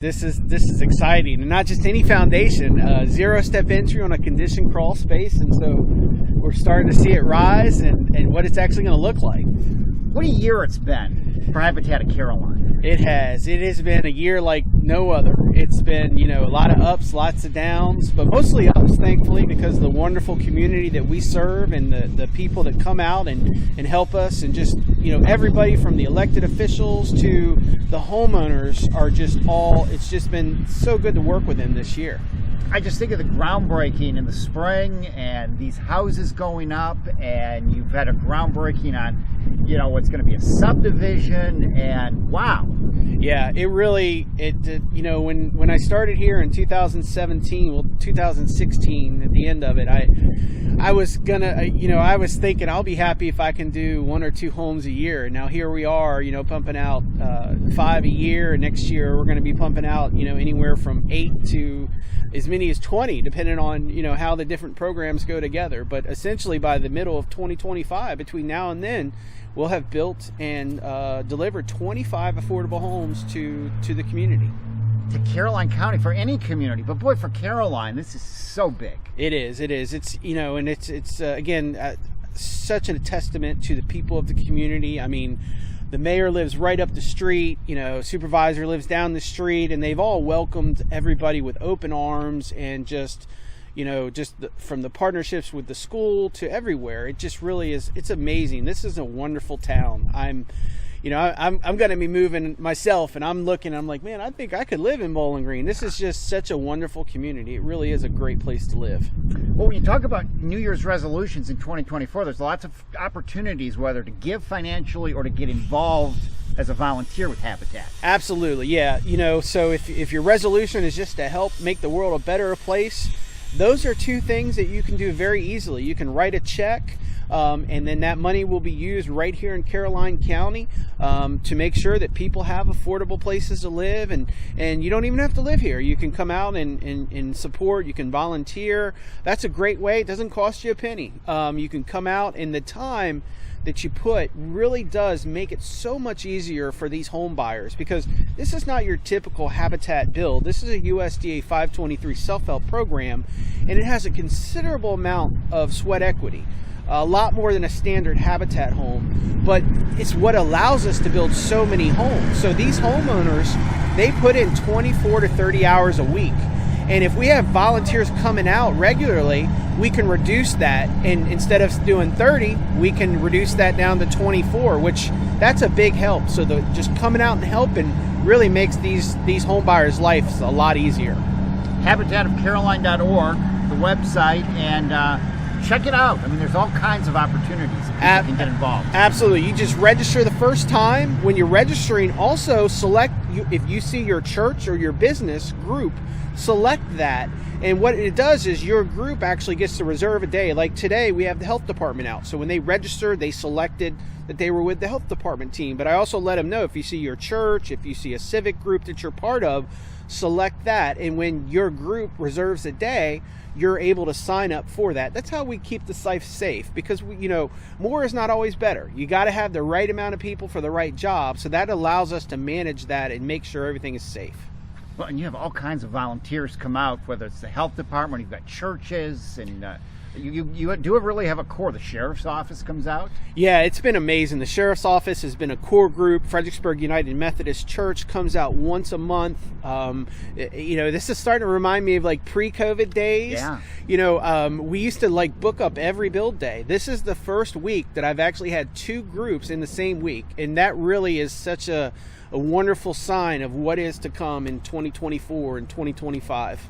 This is exciting, and not just any foundation. 0-step entry on a conditioned crawl space, and so we're starting to see it rise and what it's actually going to look like. What a year it's been for Habitat of Caroline. It has been a year like no other. It's been, a lot of ups, lots of downs, but mostly ups, thankfully, because of the wonderful community that we serve and the people that come out and help us, and just, everybody from the elected officials to the homeowners are it's just been so good to work with them this year. I just think of the groundbreaking in the spring and these houses going up, and you've had a groundbreaking on, what's going to be a subdivision, and wow. Yeah, when I started here in 2016, at the end of it, I was thinking I'll be happy if I can do 1 or 2 homes a year. Now here we are, pumping out 5 a year. Next year we're going to be pumping out, anywhere from 8 to as many as 20, depending on, how the different programs go together. But essentially by the middle of 2025, between now and then, we'll have built and delivered 25 affordable homes to the community. To Caroline County, for any community, but boy, for Caroline, this is so big. It is. It's, and it's again, such a testament to the people of the community. I mean, the mayor lives right up the street, supervisor lives down the street, and they've all welcomed everybody with open arms, and from the partnerships with the school to everywhere. It just really is. It's amazing. This is a wonderful town. I'm going to be moving myself, and I'm like, man, I think I could live in Bowling Green. This is just such a wonderful community. It really is a great place to live. Well, when you talk about New Year's resolutions in 2024, there's lots of opportunities, whether to give financially or to get involved as a volunteer with Habitat. Absolutely, yeah. So if your resolution is just to help make the world a better place, those are 2 things that you can do very easily. You can write a check, and then that money will be used right here in Caroline County to make sure that people have affordable places to live, and you don't even have to live here. You can come out and support. You can volunteer. That's a great way. It doesn't cost you a penny. You can come out, and the time that you put really does make it so much easier for these home buyers, because this is not your typical Habitat build. This is a USDA 523 self-help program, and it has a considerable amount of sweat equity, a lot more than a standard Habitat home, but it's what allows us to build so many homes. So these homeowners, they put in 24 to 30 hours a week. And if we have volunteers coming out regularly, we can reduce that. And instead of doing 30, we can reduce that down to 24, which that's a big help. So just coming out and helping really makes these home buyers' lives a lot easier. Habitatofcaroline.org, the website, and check it out. I mean, there's all kinds of opportunities that people can get involved. Absolutely. You just register the first time. When you're registering, also select, if you see your church or your business group, select that. And what it does is your group actually gets to reserve a day. Like today, we have the health department out. So when they registered, they selected that they were with the health department team. But I also let them know, if you see your church, if you see a civic group that you're part of, select that. And when your group reserves a day, you're able to sign up for that. That's how we keep the site safe, because more is not always better. You got to have the right amount of people for the right job. So that allows us to manage that and make sure everything is safe. Well, and you have all kinds of volunteers come out, whether it's the health department, you've got churches, and you do really have a core. The sheriff's office comes out. Yeah, it's been amazing. The sheriff's office has been a core group. Fredericksburg United Methodist Church comes out once a month. This is starting to remind me of like pre-COVID days. Yeah. We used to book up every build day. This is the first week that I've actually had 2 groups in the same week, and that really is such a wonderful sign of what is to come in 2024 and 2025.